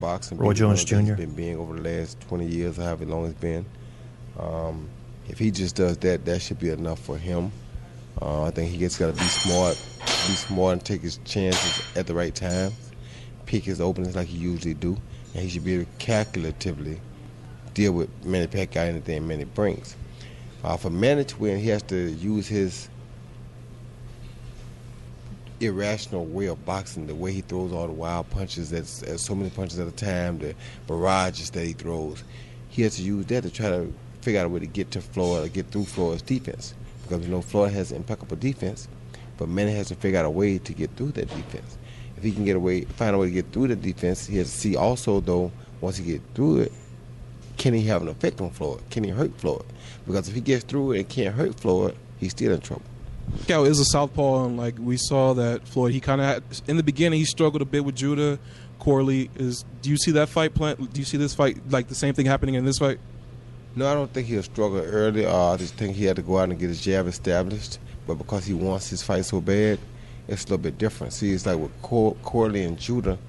boxing. Roy Jones Jr. He's been being over the last 20 years, however long it's been. If he just does that, that should be enough for him. I think he just got to be smart and take his chances at the right time, pick his openings like he usually do, and he should be able to calculatively deal with Manny Pacquiao, anything Manny brings. For Manny to win, he has to use his irrational way of boxing, the way he throws all the wild punches, that's so many punches at a time, the barrages that he throws. He has to use that to try to figure out a way to get to Florida, get through Florida's defense. Because Florida has impeccable defense, but Manny has to figure out a way to get through that defense. If he can find a way to get through the defense, he has to see also, though, once he gets through it, can he have an effect on Floyd? Can he hurt Floyd? Because if he gets through it and can't hurt Floyd, he's still in trouble. Pacquiao is a southpaw, and like we saw that Floyd, he kind of had, in the beginning, he struggled a bit with Judah. Corley is. Do you see that fight plan? Do you see this fight like the same thing happening in this fight? No, I don't think he'll struggle early. I just think he had to go out and get his jab established. But because he wants his fight so bad, it's a little bit different. See, it's like with Corley and Judah,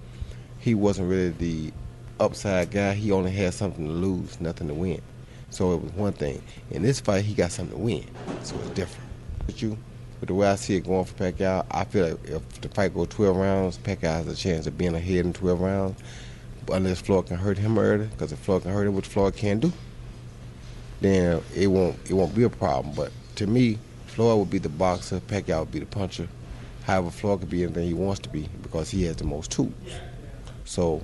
he wasn't really the upside guy. He only had something to lose, nothing to win. So it was one thing. In this fight, he got something to win. So it's different. But the way I see it going for Pacquiao, I feel like if the fight goes 12 rounds, Pacquiao has a chance of being ahead in 12 rounds. But unless Floyd can hurt him early, because if Floyd can hurt him, which Floyd can do, then it won't be a problem. But to me, Floyd would be the boxer, Pacquiao would be the puncher. However, Floyd could be anything he wants to be because he has the most tools. So,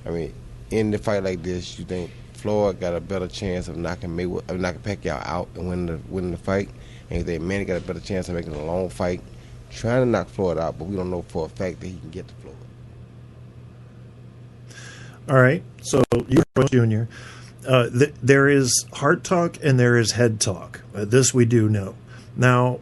I mean, in the fight like this, you think Floyd got a better chance of knocking Pacquiao out and winning the fight, and you think Manny got a better chance of making a long fight, trying to knock Floyd out, but we don't know for a fact that he can get to Floyd. All right, so you heard Jr. There is heart talk and there is head talk. This we do know. Now,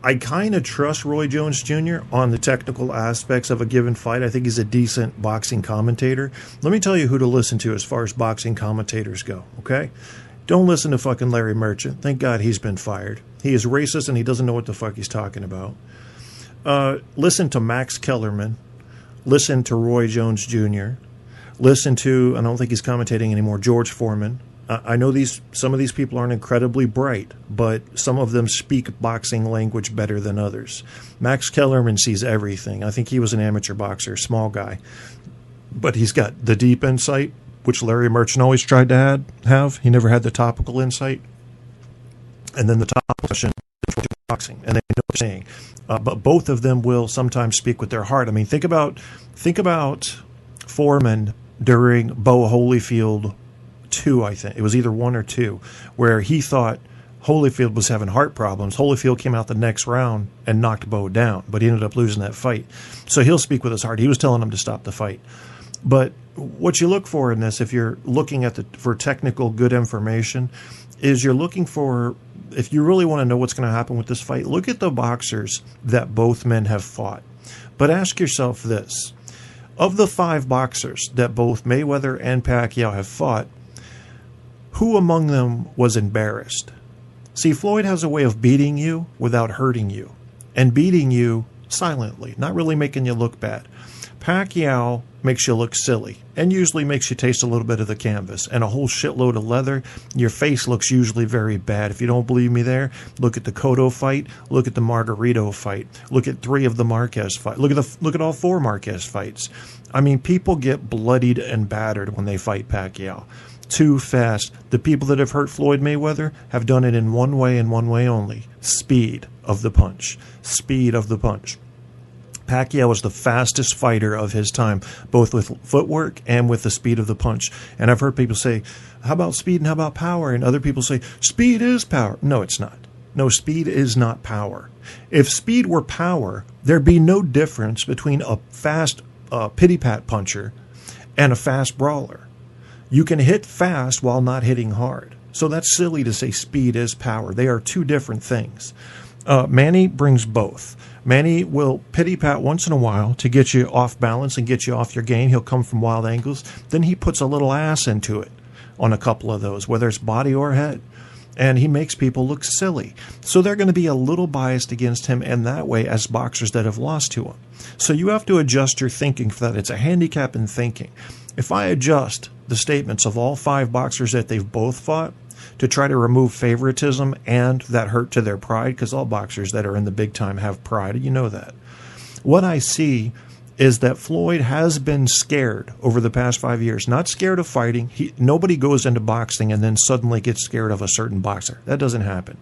I kind of trust Roy Jones Jr. on the technical aspects of a given fight. I think he's a decent boxing commentator. Let me tell you who to listen to as far as boxing commentators go, okay? Don't listen to fucking Larry Merchant. Thank God he's been fired. He is racist and he doesn't know what the fuck he's talking about. Listen to Max Kellerman. Listen to Roy Jones Jr. Listen to, I don't think he's commentating anymore, George Foreman. I know some of these people aren't incredibly bright, but some of them speak boxing language better than others. Max Kellerman sees everything. I think he was an amateur boxer, small guy. But he's got the deep insight, which Larry Merchant always tried to have. He never had the topical insight. And then the topical question is boxing, and they know what they're saying. But both of them will sometimes speak with their heart. I mean, think about Foreman during Bo Holyfield 2, I think. It was either 1 or 2, where he thought Holyfield was having heart problems. Holyfield came out the next round and knocked Bo down, but he ended up losing that fight. So he'll speak with his heart. He was telling him to stop the fight. But what you look for in this, if you're looking for technical good information, is you're looking for, if you really want to know what's going to happen with this fight, look at the boxers that both men have fought. But ask yourself this. Of the 5 boxers that both Mayweather and Pacquiao have fought, who among them was embarrassed? See, Floyd has a way of beating you without hurting you, and beating you silently, not really making you look bad. Pacquiao makes you look silly and usually makes you taste a little bit of the canvas and a whole shitload of leather. Your face looks usually very bad. If you don't believe me there, look at the Cotto fight, look at the Margarito fight, look at 3 of the Marquez fights, look at all 4 Marquez fights. I mean, people get bloodied and battered when they fight Pacquiao. Too fast. The people that have hurt Floyd Mayweather have done it in one way and one way only. Speed of the punch. Speed of the punch. Pacquiao was the fastest fighter of his time, both with footwork and with the speed of the punch. And I've heard people say, how about speed and how about power? And other people say, speed is power. No, it's not. No, speed is not power. If speed were power, there'd be no difference between a fast pity-pat puncher and a fast brawler. You can hit fast while not hitting hard. So that's silly to say speed is power. They are 2 different things. Manny brings both. Manny will pity-pat once in a while to get you off balance and get you off your game. He'll come from wild angles. Then he puts a little ass into it on a couple of those, whether it's body or head. and he makes people look silly. So they're going to be a little biased against him in that way as boxers that have lost to him. So you have to adjust your thinking for that. It's a handicap in thinking. If I adjust the statements of all 5 boxers that they've both fought to try to remove favoritism and that hurt to their pride, because all boxers that are in the big time have pride, you know that. What I see is that Floyd has been scared over the past 5 years. Not scared of fighting. Nobody goes into boxing and then suddenly gets scared of a certain boxer. That doesn't happen.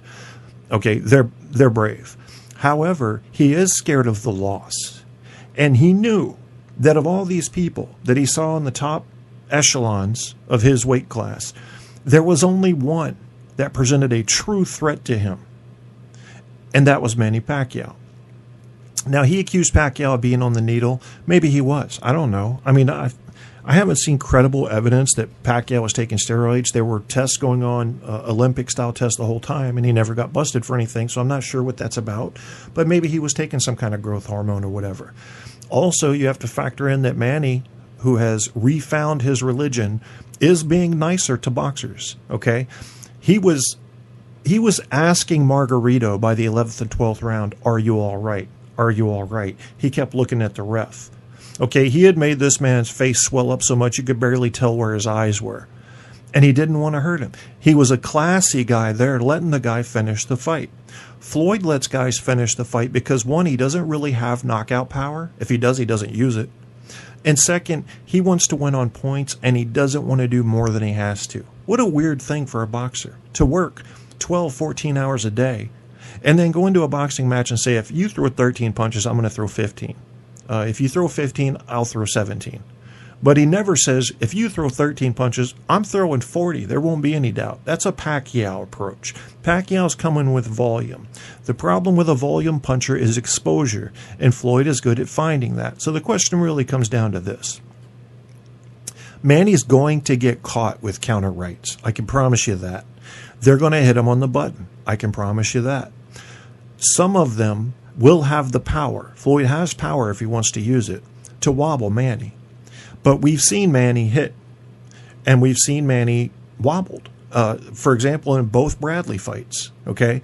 Okay, they're brave. However, he is scared of the loss. And he knew that of all these people that he saw in the top echelons of his weight class, there was only one that presented a true threat to him, and that was Manny Pacquiao. Now, he accused Pacquiao of being on the needle. Maybe he was. I don't know. I mean, I haven't seen credible evidence that Pacquiao was taking steroids. There were tests going on, Olympic-style tests the whole time, and he never got busted for anything, so I'm not sure what that's about. But maybe he was taking some kind of growth hormone or whatever. Also, you have to factor in that Manny, who has refound his religion, is being nicer to boxers, okay? He was asking Margarito by the 11th and 12th round, "Are you all right? Are you all right?" He kept looking at the ref. Okay, he had made this man's face swell up so much you could barely tell where his eyes were. And he didn't want to hurt him. He was a classy guy there, letting the guy finish the fight. Floyd lets guys finish the fight because, one, he doesn't really have knockout power. If he does, he doesn't use it. And second, he wants to win on points, and he doesn't want to do more than he has to. What a weird thing for a boxer, to work 12, 14 hours a day, and then go into a boxing match and say, if you throw 13 punches, I'm going to throw 15. If you throw 15, I'll throw 17. But he never says, if you throw 13 punches, I'm throwing 40. There won't be any doubt. That's a Pacquiao approach. Pacquiao's coming with volume. The problem with a volume puncher is exposure, and Floyd is good at finding that. So the question really comes down to this. Manny's going to get caught with counter rights. I can promise you that. They're going to hit him on the button. I can promise you that. Some of them will have the power. Floyd has power if he wants to use it, to wobble Manny. But we've seen Manny hit, and we've seen Manny wobbled. For example, in both Bradley fights, okay?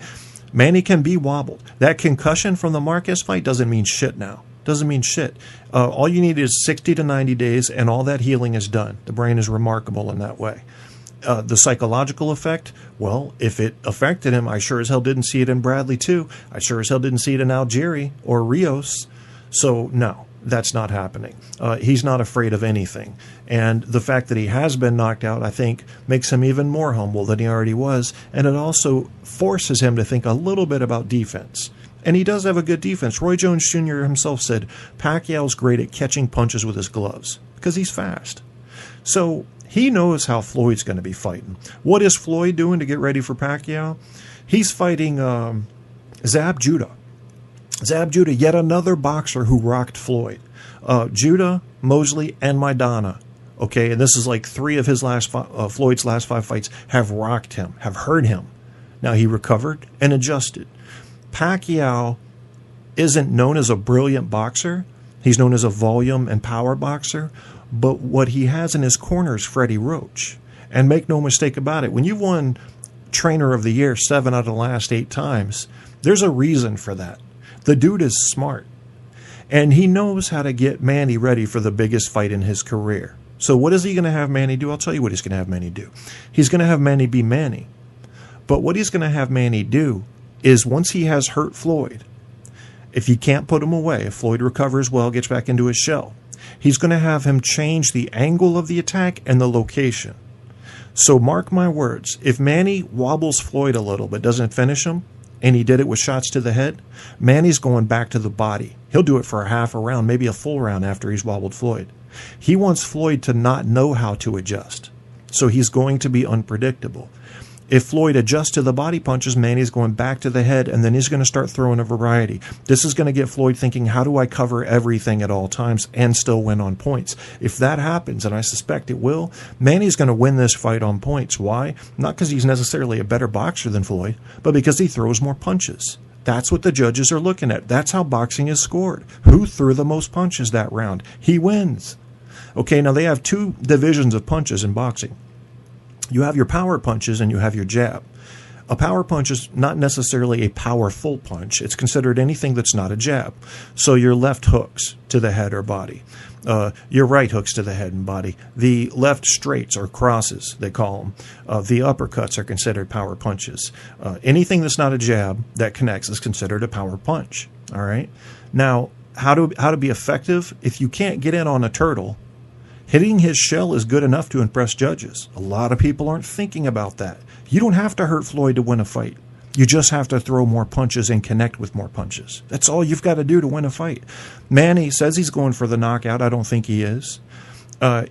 Manny can be wobbled. That concussion from the Marquez fight doesn't mean shit now. Doesn't mean shit. All you need is 60 to 90 days, and all that healing is done. The brain is remarkable in that way. The psychological effect, well, if it affected him, I sure as hell didn't see it in Bradley too. I sure as hell didn't see it in Algieri or Rios. So, no. That's not happening. He's not afraid of anything. And the fact that he has been knocked out, I think, makes him even more humble than he already was. And it also forces him to think a little bit about defense. And he does have a good defense. Roy Jones Jr. himself said Pacquiao's great at catching punches with his gloves because he's fast. So he knows how Floyd's going to be fighting. What is Floyd doing to get ready for Pacquiao? He's fighting Zab Judah. Zab Judah, yet another boxer who rocked Floyd. Judah, Mosley, and Maidana. Okay, and this is like 3 of his Floyd's last 5 fights have rocked him, have hurt him. Now he recovered and adjusted. Pacquiao isn't known as a brilliant boxer. He's known as a volume and power boxer. But what he has in his corner is Freddie Roach. And make no mistake about it, when you've won Trainer of the Year 7 out of the last 8 times, there's a reason for that. The dude is smart, and he knows how to get Manny ready for the biggest fight in his career. So what is he going to have Manny do? I'll tell you what he's going to have Manny do. He's going to have Manny be Manny. But what he's going to have Manny do is once he has hurt Floyd, if he can't put him away, if Floyd recovers well, gets back into his shell, he's going to have him change the angle of the attack and the location. So mark my words, if Manny wobbles Floyd a little but doesn't finish him, and he did it with shots to the head, Manny's going back to the body. He'll do it for a half a round, maybe a full round after he's wobbled Floyd. He wants Floyd to not know how to adjust. So he's going to be unpredictable. If Floyd adjusts to the body punches, Manny's going back to the head, and then he's going to start throwing a variety. This is going to get Floyd thinking, how do I cover everything at all times and still win on points? If that happens, and I suspect it will, Manny's going to win this fight on points. Why? Not because he's necessarily a better boxer than Floyd, but because he throws more punches. That's what the judges are looking at. That's how boxing is scored. Who threw the most punches that round? He wins. Okay, now they have 2 divisions of punches in boxing. You have your power punches and you have your jab. A power punch is not necessarily a powerful punch. It's considered anything that's not a jab. So your left hooks to the head or body. Your right hooks to the head and body. The left straights or crosses, they call them. The uppercuts are considered power punches. Anything that's not a jab that connects is considered a power punch. All right. Now, how to be effective? If you can't get in on a turtle, hitting his shell is good enough to impress judges. A lot of people aren't thinking about that. You don't have to hurt Floyd to win a fight. You just have to throw more punches and connect with more punches. That's all you've got to do to win a fight. Manny says he's going for the knockout. I don't think he is.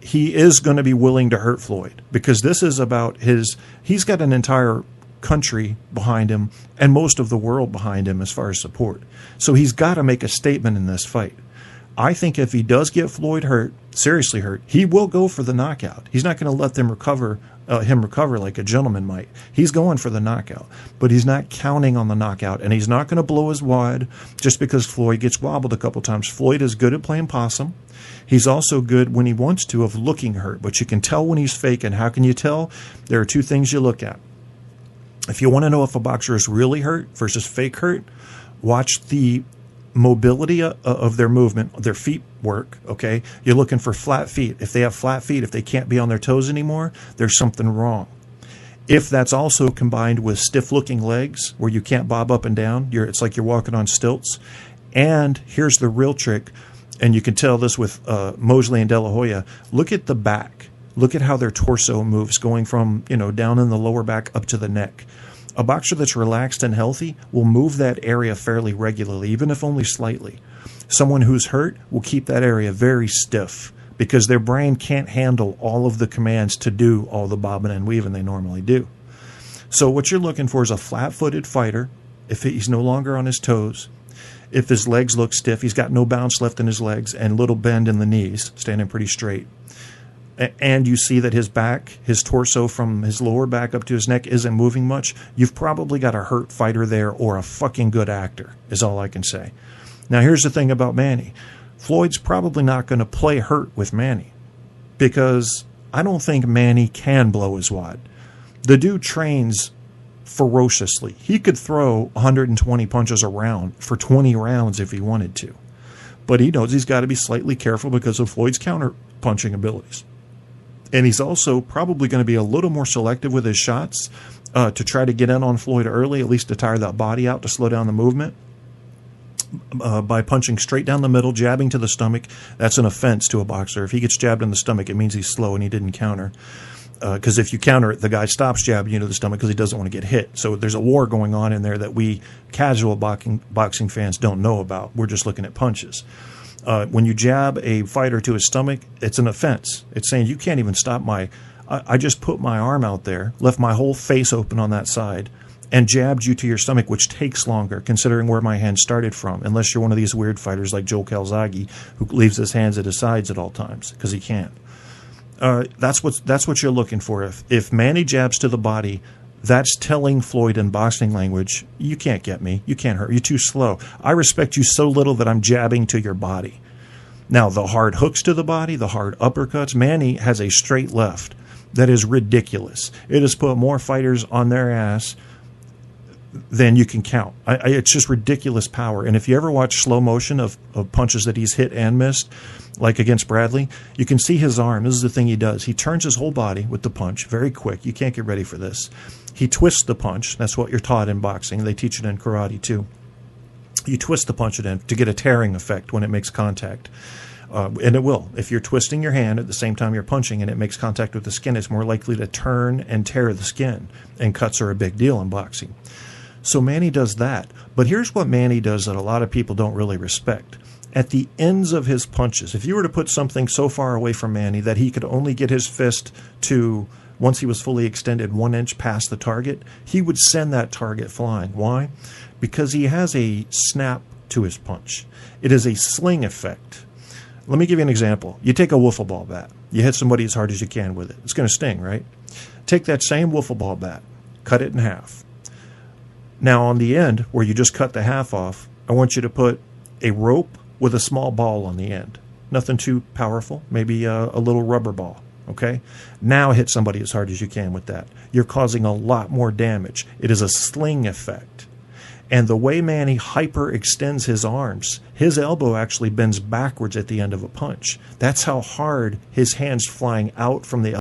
He is going to be willing to hurt Floyd because this is about he's got an entire country behind him and most of the world behind him as far as support. So he's got to make a statement in this fight. I think if he does get Floyd hurt, seriously hurt, he will go for the knockout. He's not going to let them recover like a gentleman might. He's going for the knockout, but he's not counting on the knockout, and he's not going to blow his wad just because Floyd gets wobbled a couple times. Floyd is good at playing possum. He's also good when he wants to of looking hurt, but you can tell when he's faking. How can you tell? There are two things you look at. If you want to know if a boxer is really hurt versus fake hurt, watch the mobility of their movement, their feet work, okay? You're looking for flat feet. If they have flat feet, if they can't be on their toes anymore, there's something wrong. If that's also combined with stiff-looking legs where you can't bob up and down, it's like you're walking on stilts. And here's the real trick, and you can tell this with Mosley and De La Hoya. Look at the back. Look at how their torso moves, going from down in the lower back up to the neck. A boxer that's relaxed and healthy will move that area fairly regularly, even if only slightly. Someone who's hurt will keep that area very stiff because their brain can't handle all of the commands to do all the bobbing and weaving they normally do. So what you're looking for is a flat-footed fighter, if he's no longer on his toes, if his legs look stiff, he's got no bounce left in his legs and little bend in the knees, standing pretty straight. And you see that his back, his torso from his lower back up to his neck isn't moving much, you've probably got a hurt fighter there or a fucking good actor, is all I can say. Now, here's the thing about Manny. Floyd's probably not going to play hurt with Manny because I don't think Manny can blow his wad. The dude trains ferociously. He could throw 120 punches a round for 20 rounds if he wanted to. But he knows he's got to be slightly careful because of Floyd's counter-punching abilities. And he's also probably going to be a little more selective with his shots to try to get in on Floyd early, at least to tire that body out, to slow down the movement. By punching straight down the middle, jabbing to the stomach, that's an offense to a boxer. If he gets jabbed in the stomach, it means he's slow and he didn't counter. Because if you counter it, the guy stops jabbing you to the stomach because he doesn't want to get hit. So there's a war going on in there that we casual boxing fans don't know about. We're just looking at punches. When you jab a fighter to his stomach, it's an offense. It's saying you can't even stop I just put my arm out there, left my whole face open on that side, and jabbed you to your stomach, which takes longer, considering where my hand started from, unless you're one of these weird fighters like Joe Calzaghe, who leaves his hands at his sides at all times, because he can't. That's what you're looking for. If Manny jabs to the body, that's telling Floyd in boxing language, you can't get me, you can't hurt, you're too slow. I respect you so little that I'm jabbing to your body. Now, the hard hooks to the body, the hard uppercuts, Manny has a straight left that is ridiculous. It has put more fighters on their ass than you can count. It's just ridiculous power. And if you ever watch slow motion of punches that he's hit and missed, like against Bradley, you can see his arm. This is the thing he does. He turns his whole body with the punch very quick. You can't get ready for this. He twists the punch. That's what you're taught in boxing. They teach it in karate too. You twist the punch to get a tearing effect when it makes contact. And it will. If you're twisting your hand at the same time you're punching and it makes contact with the skin, it's more likely to turn and tear the skin. And cuts are a big deal in boxing. So Manny does that. But here's what Manny does that a lot of people don't really respect. At the ends of his punches, if you were to put something so far away from Manny that he could only get his fist to, once he was fully extended, 1 inch past the target, he would send that target flying. Why? Because he has a snap to his punch. It is a sling effect. Let me give you an example. You take a wiffle ball bat. You hit somebody as hard as you can with it. It's going to sting, right? Take that same wiffle ball bat, cut it in half. Now, on the end, where you just cut the half off, I want you to put a rope with a small ball on the end. Nothing too powerful, maybe a little rubber ball, Okay? Now hit somebody as hard as you can with that. You're causing a lot more damage. It is a sling effect. And the way Manny hyperextends his arms, his elbow actually bends backwards at the end of a punch. That's how hard his hand's flying out from the